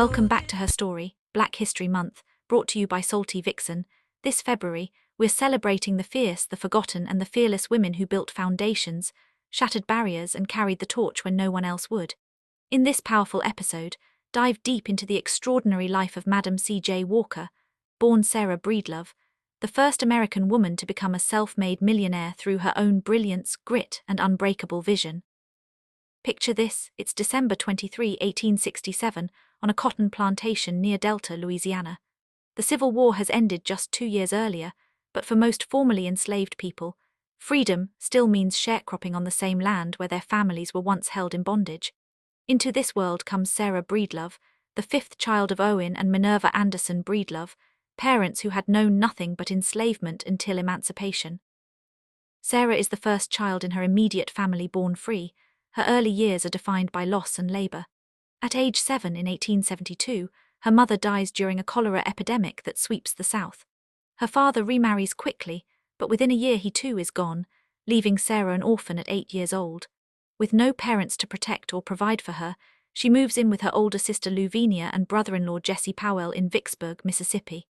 Welcome back to Her Story, Black History Month, brought to you by Salty Vixen. This February, we're celebrating the fierce, the forgotten, and the fearless women who built foundations, shattered barriers, and carried the torch when no one else would. In this powerful episode, dive deep into the extraordinary life of Madam C.J. Walker, born Sarah Breedlove, the first American woman to become a self-made millionaire through her own brilliance, grit, and unbreakable vision. Picture this, it's December 23, 1867, on a cotton plantation near Delta, Louisiana. The Civil War has ended just 2 years earlier, but for most formerly enslaved people, freedom still means sharecropping on the same land where their families were once held in bondage. Into this world comes Sarah Breedlove, the fifth child of Owen and Minerva Anderson Breedlove, parents who had known nothing but enslavement until emancipation. Sarah is the first child in her immediate family born free. Her early years are defined by loss and labor. At age 7 in 1872, her mother dies during a cholera epidemic that sweeps the South. Her father remarries quickly, but within a year he too is gone, leaving Sarah an orphan at 8 years old. With no parents to protect or provide for her, she moves in with her older sister Louisiana and brother-in-law Jesse Powell in Vicksburg, Mississippi.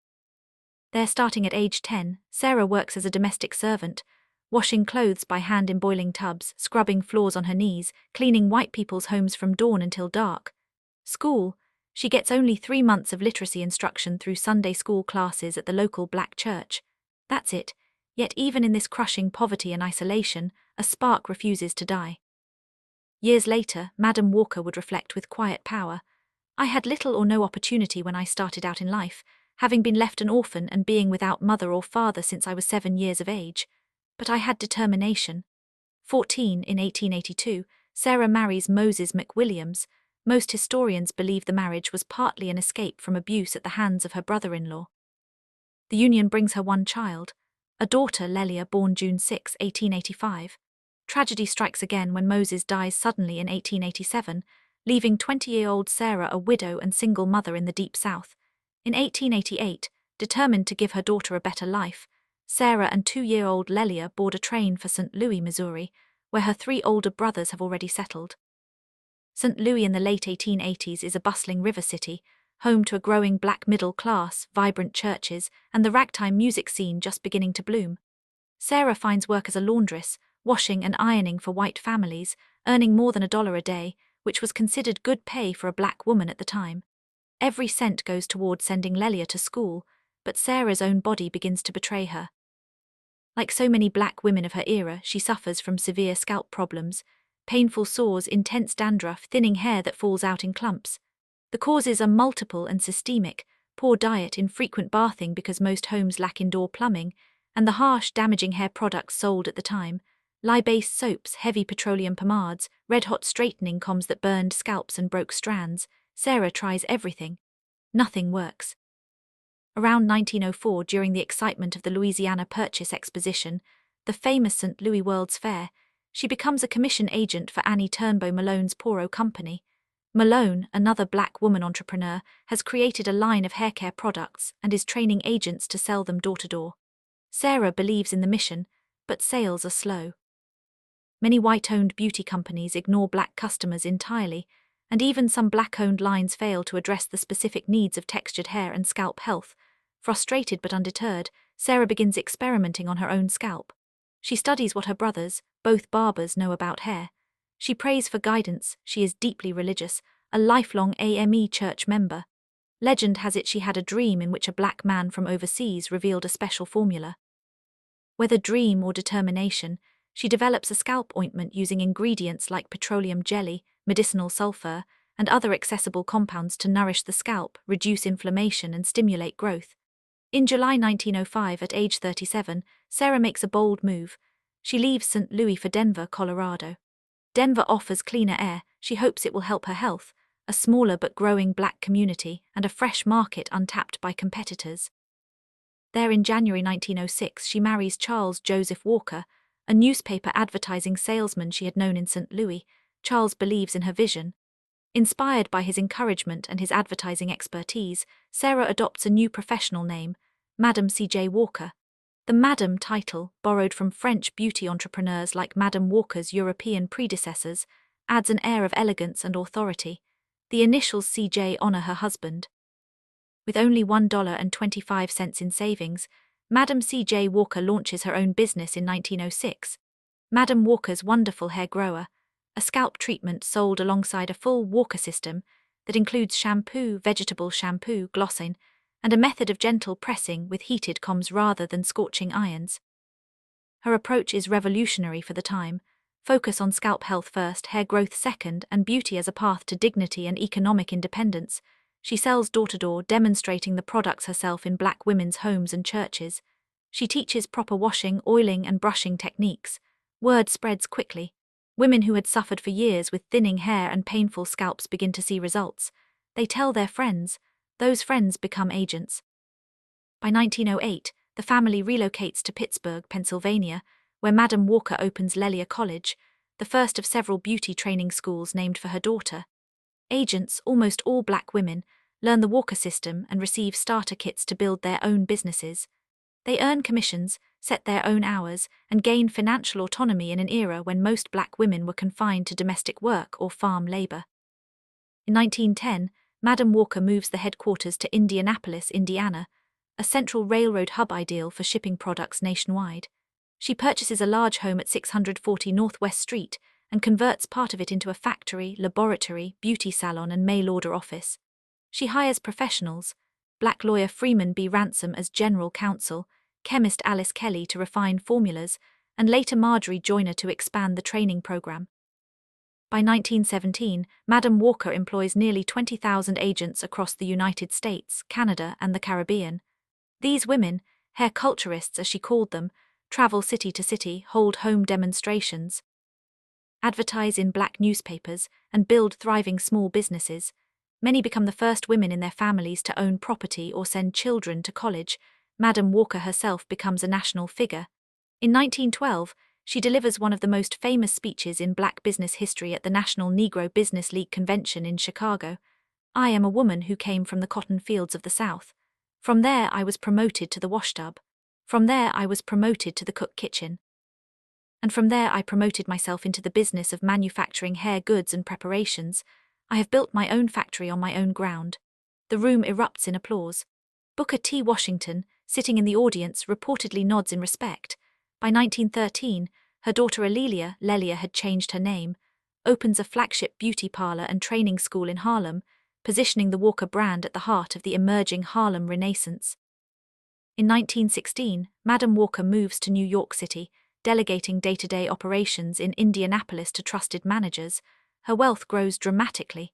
There, starting at age 10, Sarah works as a domestic servant, washing clothes by hand in boiling tubs, scrubbing floors on her knees, cleaning white people's homes from dawn until dark. School, she gets only 3 months of literacy instruction through Sunday school classes at the local black church. That's it, yet even in this crushing poverty and isolation, a spark refuses to die. Years later, Madam Walker would reflect with quiet power, "I had little or no opportunity when I started out in life, having been left an orphan and being without mother or father since I was 7 years of age. But I had determination." 14 in 1882, Sarah marries Moses McWilliams. Most historians believe the marriage was partly an escape from abuse at the hands of her brother-in-law. The union brings her one child, a daughter, Lelia, born June 6, 1885. Tragedy strikes again when Moses dies suddenly in 1887, leaving 20-year-old Sarah a widow and single mother in the Deep South. In 1888, determined to give her daughter a better life, Sarah and 2-year-old Lelia board a train for St. Louis, Missouri, where her 3 older brothers have already settled. St. Louis in the late 1880s is a bustling river city, home to a growing black middle class, vibrant churches, and the ragtime music scene just beginning to bloom. Sarah finds work as a laundress, washing and ironing for white families, earning more than $1 a day, which was considered good pay for a black woman at the time. Every cent goes toward sending Lelia to school, but Sarah's own body begins to betray her. Like so many black women of her era, she suffers from severe scalp problems, painful sores, intense dandruff, thinning hair that falls out in clumps. The causes are multiple and systemic: poor diet, infrequent bathing because most homes lack indoor plumbing, and the harsh, damaging hair products sold at the time: lye-based soaps, heavy petroleum pomades, red-hot straightening combs that burned scalps and broke strands. Sarah tries everything. Nothing works. Around 1904, during the excitement of the Louisiana Purchase Exposition, the famous St. Louis World's Fair, she becomes a commission agent for Annie Turnbow Malone's Poro Company. Malone, another black woman entrepreneur, has created a line of haircare products and is training agents to sell them door to door. Sarah believes in the mission, but sales are slow. Many white-owned beauty companies ignore black customers entirely, and even some black-owned lines fail to address the specific needs of textured hair and scalp health. Frustrated but undeterred, Sarah begins experimenting on her own scalp. She studies what her brothers, both barbers, know about hair. She prays for guidance. She is deeply religious, a lifelong AME church member. Legend has it she had a dream in which a black man from overseas revealed a special formula. Whether dream or determination, she develops a scalp ointment using ingredients like petroleum jelly, medicinal sulfur, and other accessible compounds to nourish the scalp, reduce inflammation, and stimulate growth. In July 1905, at age 37, Sarah makes a bold move. She leaves St. Louis for Denver, Colorado. Denver offers cleaner air. She hopes it will help her health, a smaller but growing black community, and a fresh market untapped by competitors. There, in January 1906, she marries Charles Joseph Walker, a newspaper advertising salesman she had known in St. Louis. Charles believes in her vision. Inspired by his encouragement and his advertising expertise, Sarah adopts a new professional name, Madam C.J. Walker. The Madam title, borrowed from French beauty entrepreneurs like Madame Walker's European predecessors, adds an air of elegance and authority. The initials CJ honor her husband. With only $1.25 in savings, Madam C.J. Walker launches her own business in 1906. Madam Walker's Wonderful Hair Grower, a scalp treatment sold alongside a full Walker system that includes shampoo, vegetable shampoo, glossing, and a method of gentle pressing with heated combs rather than scorching irons. Her approach is revolutionary for the time: focus on scalp health first, hair growth second, and beauty as a path to dignity and economic independence. She sells door-to-door, demonstrating the products herself in black women's homes and churches. She teaches proper washing, oiling, and brushing techniques. Word spreads quickly. Women who had suffered for years with thinning hair and painful scalps begin to see results. They tell their friends. Those friends become agents. By 1908, the family relocates to Pittsburgh, Pennsylvania, where Madam Walker opens Lelia College, the first of several beauty training schools named for her daughter. Agents, almost all black women, learn the Walker system and receive starter kits to build their own businesses. They earn commissions, set their own hours, and gain financial autonomy in an era when most black women were confined to domestic work or farm labor. In 1910, Madam Walker moves the headquarters to Indianapolis, Indiana, a central railroad hub ideal for shipping products nationwide. She purchases a large home at 640 Northwest Street and converts part of it into a factory, laboratory, beauty salon, and mail-order office. She hires professionals: black lawyer Freeman B. Ransom as general counsel, chemist Alice Kelly to refine formulas, and later Marjorie Joyner to expand the training program. By 1917, Madam Walker employs nearly 20,000 agents across the United States, Canada, and the Caribbean. These women, hair culturists as she called them, travel city to city, hold home demonstrations, advertise in black newspapers, and build thriving small businesses. Many become the first women in their families to own property or send children to college. Madam Walker herself becomes a national figure. In 1912, she delivers one of the most famous speeches in black business history at the National Negro Business League Convention in Chicago. "I am a woman who came from the cotton fields of the South. From there I was promoted to the washtub. From there I was promoted to the cook kitchen. And from there I promoted myself into the business of manufacturing hair goods and preparations. I have built my own factory on my own ground." The room erupts in applause. Booker T. Washington, sitting in the audience, reportedly nods in respect. By 1913, her daughter Lelia had changed her name, opens a flagship beauty parlor and training school in Harlem, positioning the Walker brand at the heart of the emerging Harlem Renaissance. In 1916, Madam Walker moves to New York City, delegating day-to-day operations in Indianapolis to trusted managers. Her wealth grows dramatically.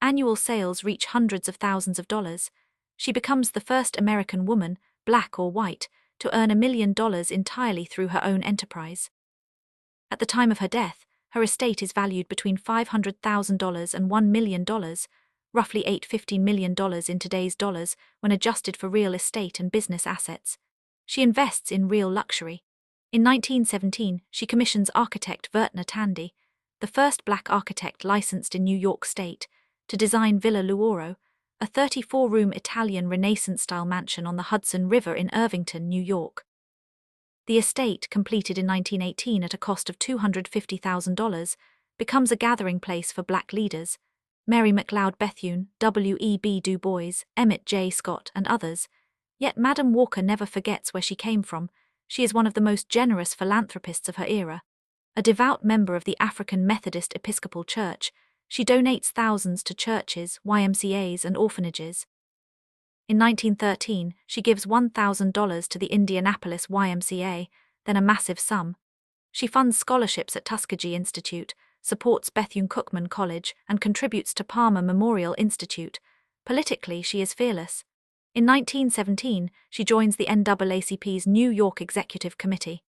Annual sales reach hundreds of thousands of dollars. She becomes the first American woman, black or white, to earn $1 million entirely through her own enterprise. At the time of her death, her estate is valued between $500,000 and $1 million, roughly $8-15 million in today's dollars when adjusted for real estate and business assets. She invests in real luxury. In 1917, she commissions architect Vertner Tandy, the first black architect licensed in New York State, to design Villa Luoro, a 34-room Italian Renaissance-style mansion on the Hudson River in Irvington, New York. The estate, completed in 1918 at a cost of $250,000, becomes a gathering place for black leaders: Mary McLeod Bethune, W.E.B. Du Bois, Emmett J. Scott, and others. Yet Madam Walker never forgets where she came from. She is one of the most generous philanthropists of her era. A devout member of the African Methodist Episcopal Church, she donates thousands to churches, YMCAs, and orphanages. In 1913, she gives $1,000 to the Indianapolis YMCA, then a massive sum. She funds scholarships at Tuskegee Institute, supports Bethune-Cookman College, and contributes to Palmer Memorial Institute. Politically, she is fearless. In 1917, she joins the NAACP's New York Executive Committee.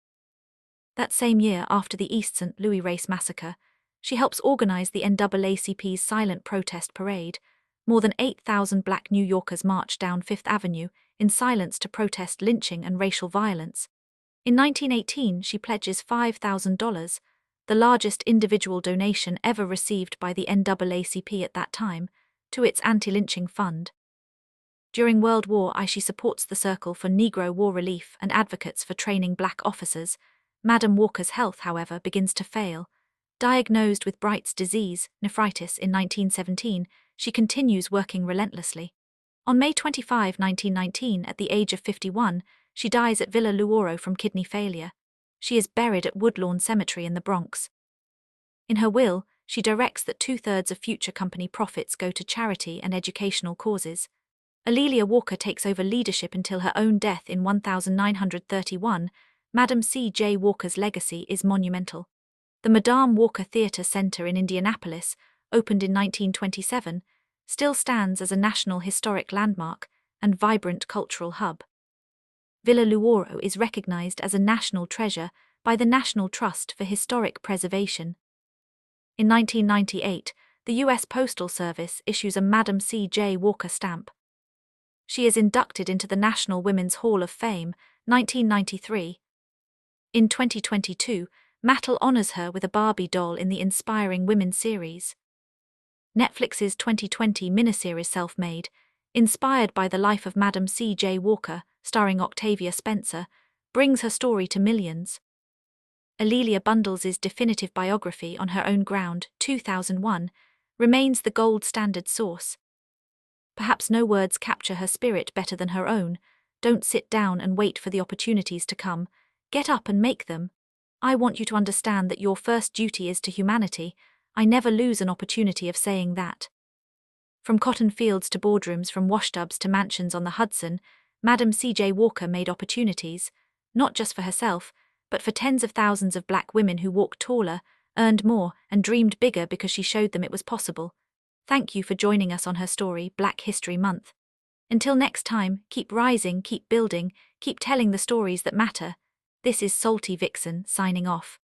That same year, after the East St. Louis race massacre, she helps organize the NAACP's silent protest parade. More than 8,000 black New Yorkers marched down Fifth Avenue in silence to protest lynching and racial violence. In 1918, she pledges $5,000, the largest individual donation ever received by the NAACP at that time, to its anti-lynching fund. During World War I, she supports the Circle for Negro War Relief and advocates for training black officers. Madam Walker's health, however, begins to fail. Diagnosed with Bright's disease, nephritis, in 1917, she continues working relentlessly. On May 25, 1919, at the age of 51, she dies at Villa Luoro from kidney failure. She is buried at Woodlawn Cemetery in the Bronx. In her will, she directs that 2/3 of future company profits go to charity and educational causes. Alelia Walker takes over leadership until her own death in 1931. Madam C. J. Walker's legacy is monumental. The Madame Walker Theatre Center in Indianapolis, opened in 1927, still stands as a National Historic Landmark and vibrant cultural hub. Villa Luoro is recognized as a national treasure by the National Trust for Historic Preservation. In 1998, the U.S. Postal Service issues a Madam C. J. Walker stamp. She is inducted into the National Women's Hall of Fame, 1993. In 2022, Mattel honors her with a Barbie doll in the Inspiring Women series. Netflix's 2020 miniseries Self-Made, inspired by the life of Madam C. J. Walker, starring Octavia Spencer, brings her story to millions. Alelia Bundles' definitive biography on her own ground, 2001, remains the gold standard source. Perhaps no words capture her spirit better than her own. Don't sit down and wait for the opportunities to come. Get up and make them. I want you to understand that your first duty is to humanity. I never lose an opportunity of saying that. From cotton fields to boardrooms, from washtubs to mansions on the Hudson, Madam C. J. Walker made opportunities, not just for herself, but for tens of thousands of black women who walked taller, earned more, and dreamed bigger because she showed them it was possible. Thank you for joining us on her story, Black History Month. Until next time, keep rising, keep building, keep telling the stories that matter. This is Salty Vixen, signing off.